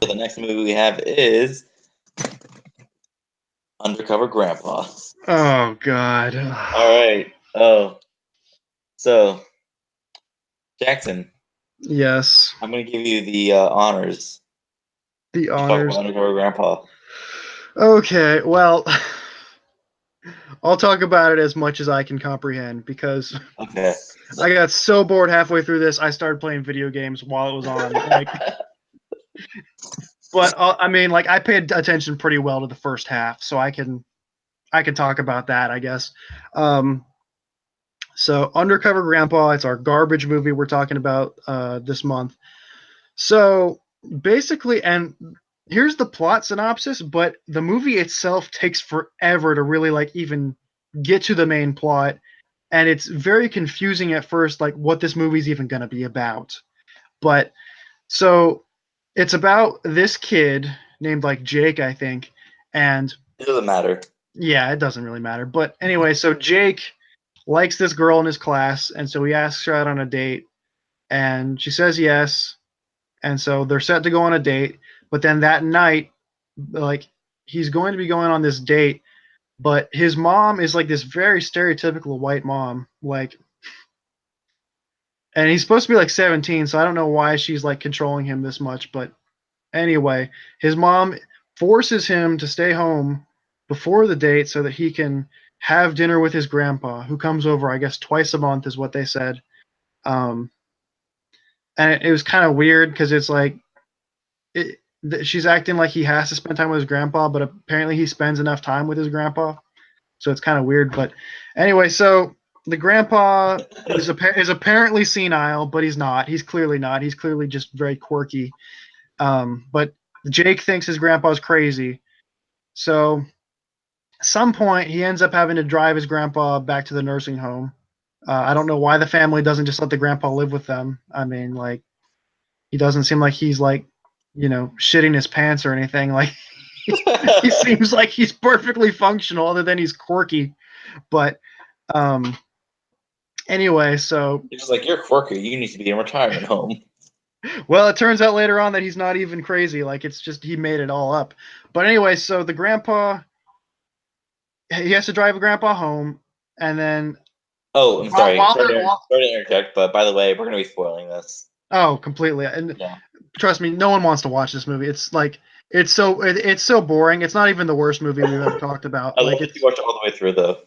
So the next movie we have is Undercover Grandpa. Oh God. All right. Oh, so Jackson, Yes. I'm going to give you the honors The to talk about honors. Undercover Grandpa. Okay, well, I'll talk about it as much as I can comprehend because Okay. I got so bored halfway through this. I started playing video games while it was on. But I mean, like I paid attention pretty well to the first half, so I can talk about that, I guess. Um, so Undercover Grandpa, it's our garbage movie we're talking about this month. So basically, and here's the plot synopsis, but the movie itself takes forever to really like even get to the main plot, and it's very confusing at first, like what this movie's even going to be about. But so it's about this kid named like Jake, I think, and It doesn't matter. yeah, it doesn't really matter. But anyway, so Jake likes this girl in his class, and so he asks her out on a date, and she says yes, and so they're set to go on a date. But then that night, like he's going to be going on this date, but his mom is like this very stereotypical white mom, like, and he's supposed to be like 17, so I don't know why she's like controlling him this much. But anyway, his mom forces him to stay home before the date so that he can have dinner with his grandpa, who comes over, I guess, twice a month, is what they said. Um, and it was kind of weird because it's like she's acting like he has to spend time with his grandpa, but apparently he spends enough time with his grandpa, so it's kind of weird. But anyway, so the grandpa is apparently senile, but he's not. He's clearly not. He's clearly just very quirky. But Jake thinks his grandpa's crazy, so at some point he ends up having to drive his grandpa back to the nursing home. I don't know why the family doesn't just let the grandpa live with them. I mean, like, he doesn't seem like he's like, shitting his pants or anything. Like, he seems like he's perfectly functional, other than he's quirky. But um, anyway, so It's just like, you're quirky. You need to be in a retirement home. well, it turns out later on that he's not even crazy. Like, it's just he made it all up. But anyway, so the grandpa, he has to drive a grandpa home, and then Oh, I'm sorry. while Sorry they're to, sorry to interject, but by the way, we're going to be spoiling this. oh, completely. And Yeah. trust me, no one wants to watch this movie. It's like it's so boring. It's not even the worst movie we've ever talked about. I Like, love that you watched it all the way through, though.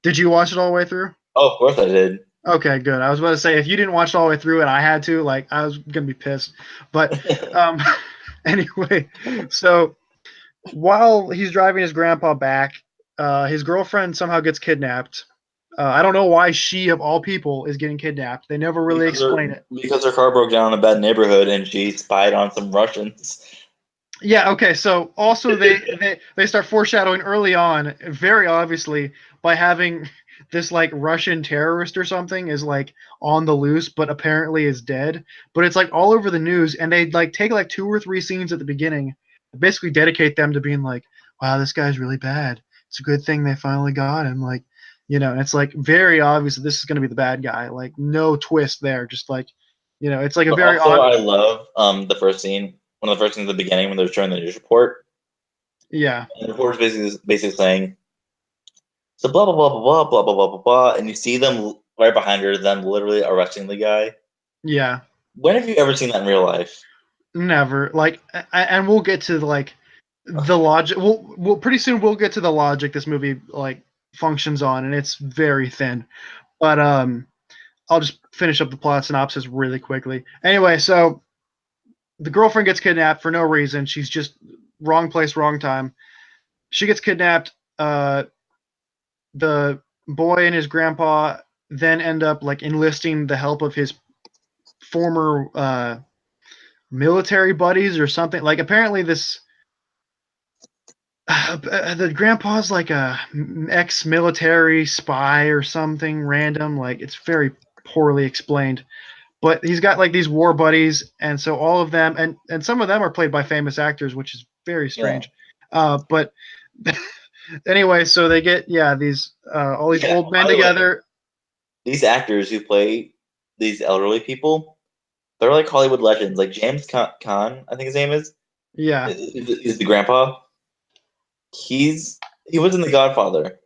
did you watch it all the way through? Oh, of course I did. Okay, good. I was about to say if you didn't watch it all the way through and I had to, like, I was gonna be pissed. But um, anyway, so while he's driving his grandpa back, his girlfriend somehow gets kidnapped. I don't know why she, of all people, is getting kidnapped. They never really explain it. Because her car broke down in a bad neighborhood and she spied on some Russians. Yeah, okay. So also they start foreshadowing early on, very obviously, by having this like Russian terrorist or something is like on the loose, but apparently is dead. But it's like all over the news, and they like take like 2 or 3 scenes at the beginning, basically dedicate them to being like, wow, this guy's really bad. It's a good thing they finally got him. Like, and it's like very obvious that this is gonna be the bad guy. Like no twist there, just like, it's like a But very also, odd. I love the first scene, one of the first scenes at the beginning when they're showing the news report. Yeah. And the reporter's basically saying, so blah, blah, blah, blah, blah, blah, blah, blah, blah, blah. And you see them right behind her, them literally arresting the guy. Yeah. When have you ever seen that in real life? Never. Like, and we'll get to like the logic. We'll pretty soon we'll get to the logic this movie like functions on, and it's very thin. But I'll just finish up the plot synopsis really quickly. Anyway, so the girlfriend gets kidnapped for no reason. She's just wrong place, wrong time. She gets kidnapped. The boy and his grandpa then end up like enlisting the help of his former military buddies or something. Like apparently this the grandpa's like a ex-military spy or something random. Like it's very poorly explained, but he's got like these war buddies, and so all of them, and some of them are played by famous actors, which is very strange. But anyway, so they get these all these old men together. These actors who play these elderly people, they're like Hollywood legends. Like James Caan, I think his name is. Yeah. is the grandpa. He was in The Godfather.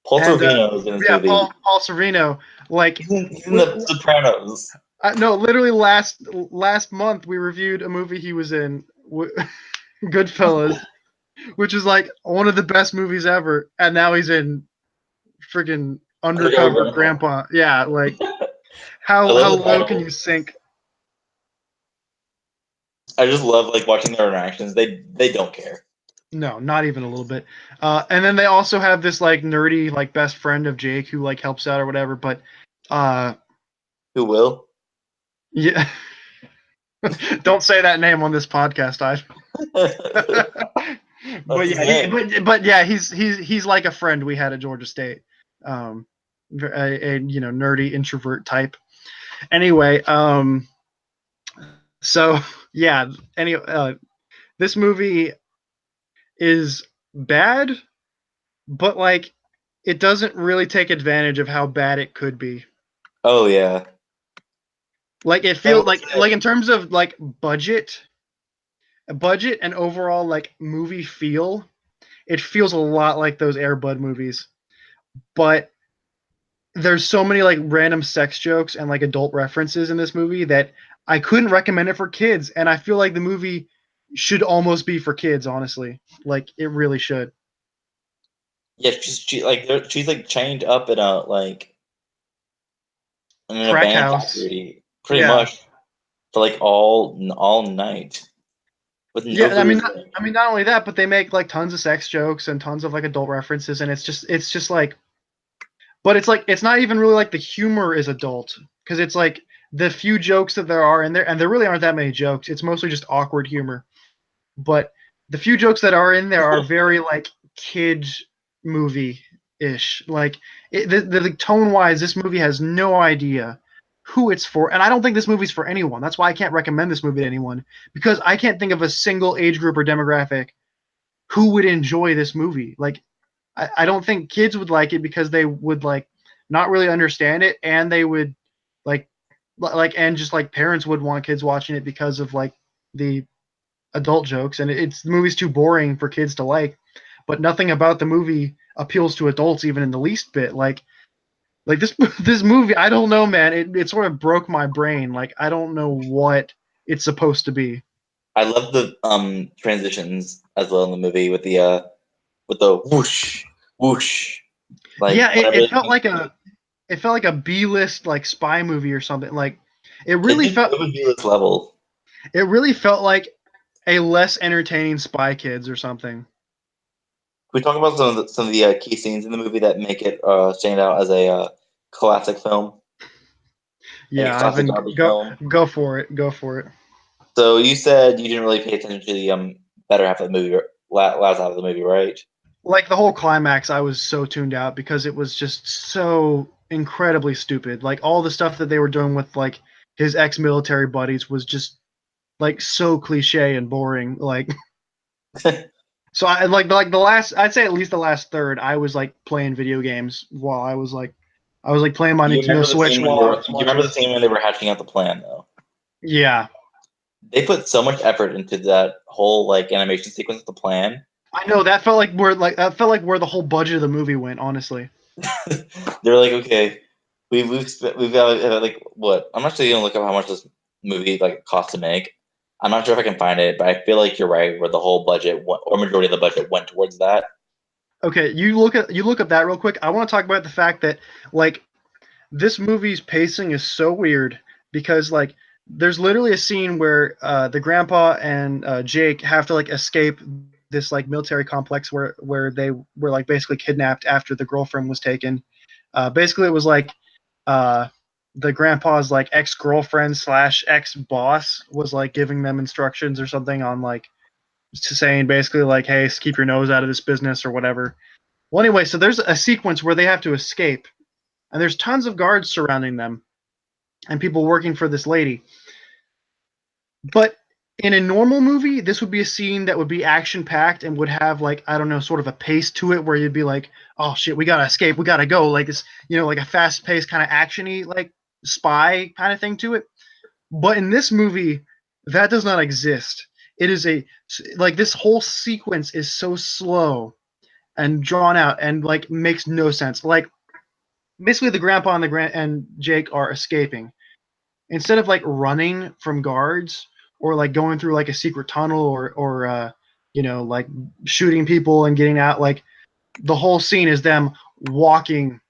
Paul And Sorvino is in this yeah, movie. Paul Sereno, like He's in The Sopranos. no, literally last month we reviewed a movie he was in, Goodfellas, which is like one of the best movies ever, and now he's in freaking Undercover Undercover Grandpa. Grandpa. Yeah, like I how love the low can title. you sink? I just love like watching their interactions. They don't care. No, not even a little bit. And then they also have this like nerdy like best friend of Jake who like helps out or whatever. But uh, Who will? yeah, don't say that name on this podcast, I. That's But his yeah, name. but yeah, he's like a friend we had at Georgia State, um, a nerdy introvert type. Anyway, so yeah, this movie is bad, but like it doesn't really take advantage of how bad it could be. Oh yeah. Like it I feels will like say, in terms of like budget and overall like movie feel, it feels a lot like those Air Bud movies. But there's so many like random sex jokes and like adult references in this movie that I couldn't recommend it for kids, and I feel like the movie should almost be for kids, honestly. Like it really should. yeah, she's like chained up in a like in an Crack abandoned house. property, pretty Yeah. much for like all night with no Yeah, I mean, reason. not only that, but they make like tons of sex jokes and tons of like adult references, and it's just like, but it's like it's not even really like the humor is adult because it's like the few jokes that there are in there, and there really aren't that many jokes. It's mostly just awkward humor. But the few jokes that are in there are very like kids movie ish. Like the tone wise, this movie has no idea who it's for, and I don't think this movie's for anyone. That's why I can't recommend this movie to anyone because I can't think of a single age group or demographic who would enjoy this movie. Like I don't think kids would like it because they would like not really understand it, and they would like and just like parents would want kids watching it because of like the adult jokes, and it's the movie's too boring for kids to like. But nothing about the movie appeals to adults even in the least bit. Like this this movie, I don't know, man. It sort of broke my brain. Like I don't know what it's supposed to be. I love the transitions as well in the movie with the whoosh whoosh like Yeah, whenever it felt like a B list like spy movie or something. Like it it really felt it would be this level. it really felt like a less entertaining Spy Kids or something. We talk about some of the key scenes in the movie that make it stand out as a classic film, like a Yeah, classic Ivan, garbage film. go for it, go for it. So you said you didn't really pay attention to the better half of the movie, last half of the movie, right? Like the whole climax, I was so tuned out because it was just so incredibly stupid. Like all the stuff that they were doing with like his ex-military buddies was just like so cliche and boring. Like so I like the last, I'd say at least the last third, I was like playing video games while I was like playing my You Nintendo remember the Switch scene when while they I were? was You remember watching. the scene when they were hatching out the plan, though? Yeah. They put so much effort into that whole like animation sequence of the plan. I know that felt like where the whole budget of the movie went, honestly. They're like, okay, we've got like what? I'm actually gonna look up how much this movie like cost to make. I'm not sure if I can find it, but I feel like you're right, where the whole budget or majority of the budget went towards that. Okay, you look up that real quick. I want to talk about the fact that like this movie's pacing is so weird because like there's literally a scene where the grandpa and Jake have to like escape this like military complex where they were like basically kidnapped after the girlfriend was taken. Basically, it was like uh, the grandpa's like ex girlfriend slash ex boss was like giving them instructions or something on like saying basically like, hey, keep your nose out of this business or whatever. Well, anyway, so there's a sequence where they have to escape, and there's tons of guards surrounding them and people working for this lady. But in a normal movie, this would be a scene that would be action packed and would have like I don't know, sort of a pace to it where you'd be like, oh shit, we gotta escape, we gotta go, like this, like a fast paced kind of actiony like spy kind of thing to it. But in this movie, that does not exist. it is like this whole sequence is so slow and drawn out and like makes no sense. Like basically the grandpa and the and Jake are escaping. Instead of like running from guards or like going through like a secret tunnel or like shooting people and getting out, like the whole scene is them walking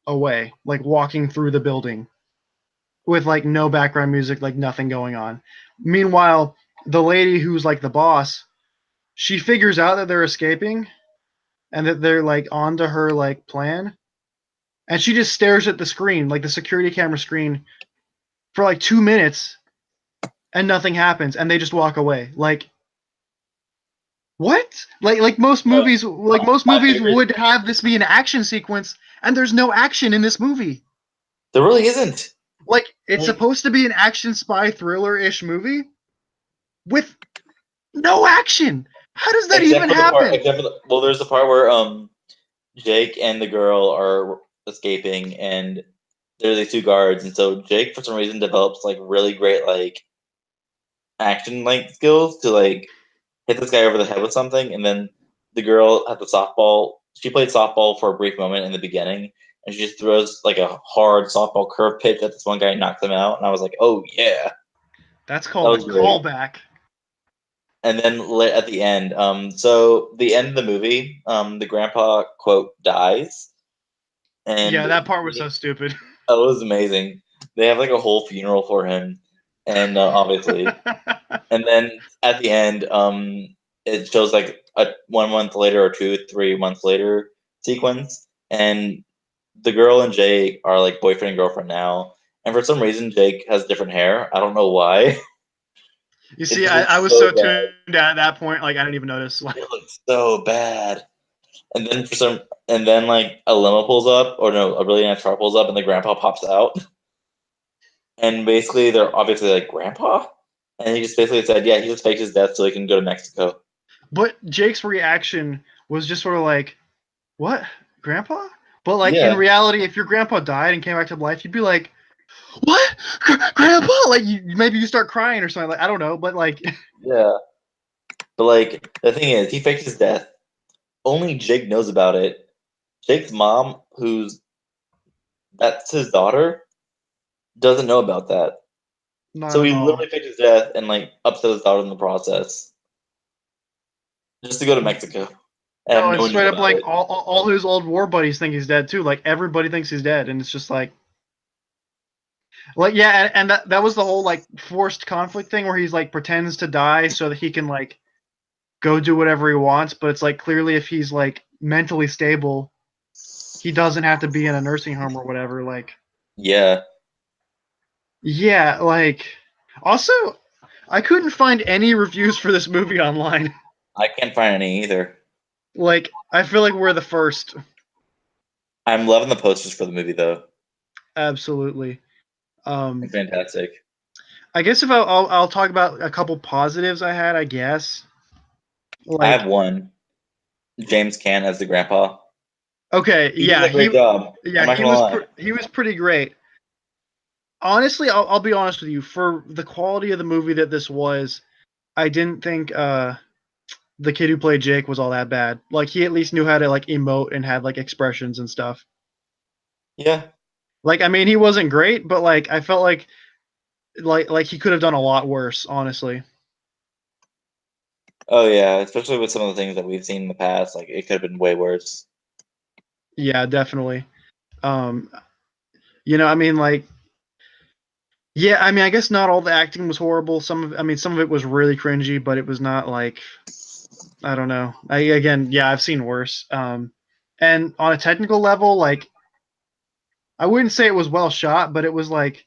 away, like walking through the building with like no background music, like nothing going on. Meanwhile, the lady who's like the boss, she figures out that they're escaping and that they're like onto her like plan, and she just stares at the screen, like the security camera screen, for like 2 minutes, and nothing happens, and they just walk away. Like what? Like most Uh, movies, like most my movies favorite. would have this be an action sequence, and there's no action in this movie. There really isn't. Like it's Like, supposed to be an action spy thriller ish movie with no action. How does that except even for the part, happen? well, there's the part where Jake and the girl are escaping, and there's these two guards, and so Jake for some reason develops like really great like action like skills to like hit this guy over the head with something, and then the girl at the softball. She played softball for a brief moment in the beginning, and she just throws like a hard softball curve pitch at this one guy and knocks him out. And I was like, "Oh yeah, That's that called a was great." callback. And then at the end, so the end of the movie, the grandpa quote dies, Yeah, and that part was so stupid. oh, it was amazing. They have like a whole funeral for him, and obviously, and then at the end, it shows like a 1 month later or 2, 3 months later sequence, and the girl and Jake are like boyfriend and girlfriend now, and for some reason Jake has different hair. I don't know why. You It see, just I looks was so so bad. tuned out at that point, like I didn't even notice. Like, It looks so bad. And then and then like a limo pulls up, or no, a really nice car pulls up, and the grandpa pops out, and basically they're obviously like grandpa, and he just basically said, yeah, he just faked his death so he can go to Mexico. but Jake's reaction was just sort of like, "What, Grandpa?" But like in Yeah, reality, if your grandpa died and came back to life, you'd be like, "What, Grandpa?" Like maybe you start crying or something. Like I don't know, but like, yeah. But like the thing is, he faked his death. Only Jake knows about it. Jake's mom, who's that's his daughter, doesn't know about that. not So at he all. literally faked his death and like upset his daughter in the process, just to go to Mexico and No, have no and one know straight up about like it. all his old war buddies think he's dead too. Like everybody thinks he's dead, and it's just like yeah, and that was the whole like forced conflict thing where he's like pretends to die so that he can like go do whatever he wants, but it's like clearly if he's like mentally stable, he doesn't have to be in a nursing home or whatever. Like Yeah, yeah, like also I couldn't find any reviews for this movie online. I can't find any either. Like I feel like we're the first. I'm loving the posters for the movie though. Absolutely. It's Um fantastic. I guess if I'll talk about a couple positives I had, I guess. I have Like one. James Caan as the grandpa. okay, He did yeah, a great job. I'm not he gonna was lie. he was pretty great. Honestly, I'll be honest with you. For the quality of the movie that this was, I didn't think the kid who played Jake was all that bad. Like he at least knew how to like emote and had like expressions and stuff. Yeah. Like I mean, he wasn't great, but like I felt like he could have done a lot worse, honestly. Oh yeah, especially with some of the things that we've seen in the past, like it could have been way worse. Yeah, definitely. Um, I mean, like, yeah, I mean, I guess not all the acting was horrible. I mean, some of it was really cringy, but it was not like, I don't know. Again, yeah, I've seen worse. And on a technical level, like, I wouldn't say it was well shot, but it was like,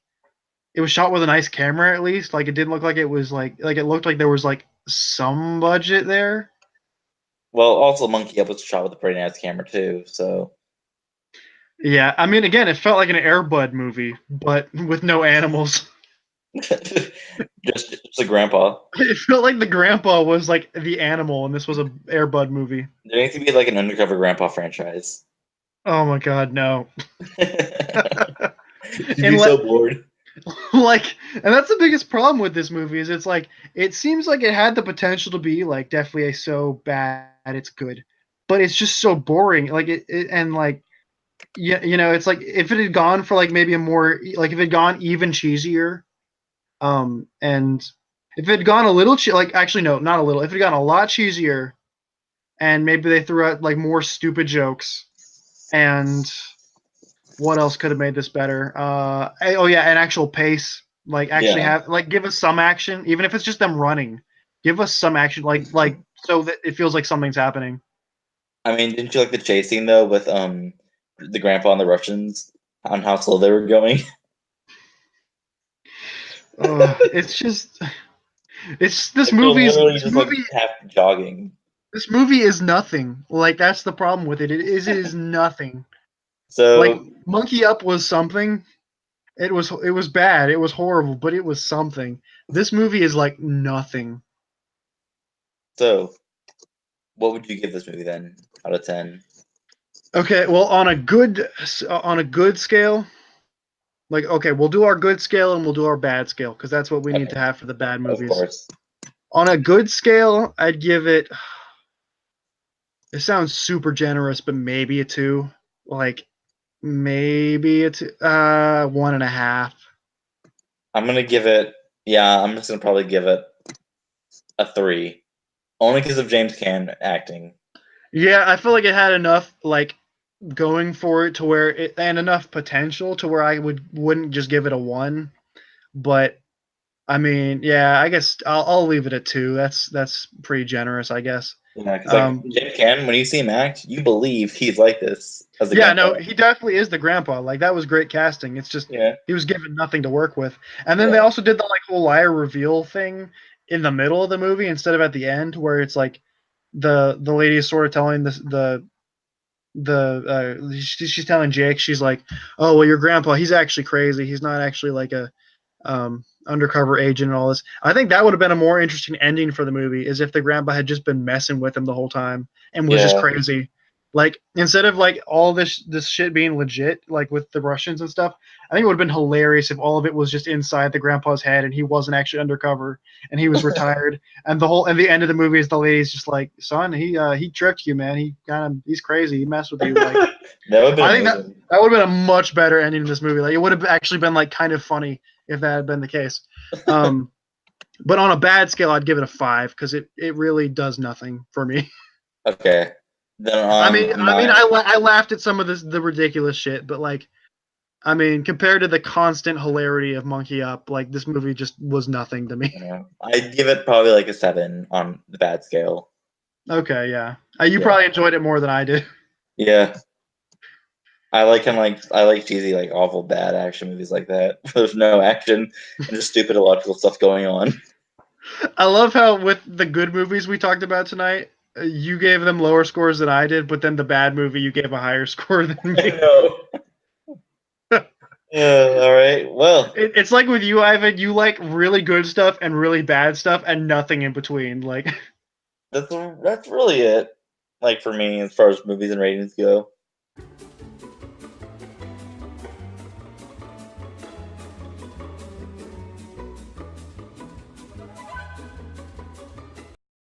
it was shot with a nice camera at least. Like, it didn't look like it was like it looked like there was like some budget there. Well, also Monkey Up was shot with a pretty nice camera too, so Yeah, I mean, again, it felt like an Airbud movie, but with no animals. just a grandpa. It felt like the grandpa was like the animal, and this was a Airbud movie. There needs to be like an Undercover Grandpa franchise. Oh my god, no! You'd And be so bored. Like, and that's the biggest problem with this movie is it's like it seems like it had the potential to be like definitely a so bad it's good, but it's just so boring. Like and like yeah, it's like if it had gone for like maybe a more like if it had gone even cheesier, and if it had gone a little like actually no, not a little, if it had gone a lot cheesier, and maybe they threw out like more stupid jokes, and what else could have made this better? Oh yeah, an actual pace. Like actually Yeah. have like give us some action, even if it's just them running. Give us some action, like so that it feels like something's happening. I mean, didn't you like the chase scene though with the grandpa and the Russians on how slow they were going? It's just it's this Like they're movie's literally this just like movie half jogging. this movie is nothing. Like that's the problem with it. It is nothing. Like So Monkey Up was something. It was bad. It was horrible, but it was something. This movie is like nothing. so what would you give this movie then out of 10? Okay, well on a good scale, like okay, we'll do our good scale and we'll do our bad scale because that's what we need Okay, to have for the bad of movies. course. On a good scale, I'd give it. It sounds super generous, but maybe a two. Like maybe it's 1.5. I'm gonna give it. Yeah, I'm just gonna probably give it a 3, only because of James Caan acting. Yeah, I feel like it had enough like going for it to where it and enough potential to where I wouldn't just give it a 1. But I mean, yeah, I guess I'll leave it at 2. That's pretty generous, I guess. Yeah, because like Um, James Caan, when you see him act, you believe he's like this as a yeah, grandpa. no, he definitely is the grandpa. Like that was great casting. It's just Yeah, he was given nothing to work with. And then they yeah, also did the like whole liar reveal thing in the middle of the movie instead of at the end, where it's like the lady is sort of telling she's telling Jake, she's like, oh well, your grandpa, he's actually crazy. He's not actually like a undercover agent and all this. I think that would have been a more interesting ending for the movie, is if the grandpa had just been messing with him the whole time and was just yeah. crazy. Like instead of like all this shit being legit, like with the Russians and stuff, I think it would have been hilarious if all of it was just inside the grandpa's head and he wasn't actually undercover and he was retired. And the end of the movie is the lady's just like, son, he tricked you, man. He's crazy. He messed with you. Like That would have been I think that amazing. that would have been a much better ending to this movie. Like it would have actually been like kind of funny if that had been the case. Um, but on a bad scale, I'd give it a 5 because it really does nothing for me. Okay, then I mean, on I mean, my I laughed at some of the ridiculous shit, but like, I mean, compared to the constant hilarity of Monkey Up, like this movie just was nothing to me. I'd give it probably like a 7 on the bad scale. Okay, yeah, you Yeah, probably enjoyed it more than I did. yeah. I like cheesy, like awful bad action movies like that. There's no action and just stupid illogical stuff going on. I love how with the good movies we talked about tonight, you gave them lower scores than I did, but then the bad movie you gave a higher score than I me. know. Yeah. All right. Well, It's like with you, Ivan. You like really good stuff and really bad stuff, and nothing in between. Like, that's really it. Like for me, as far as movies and ratings go.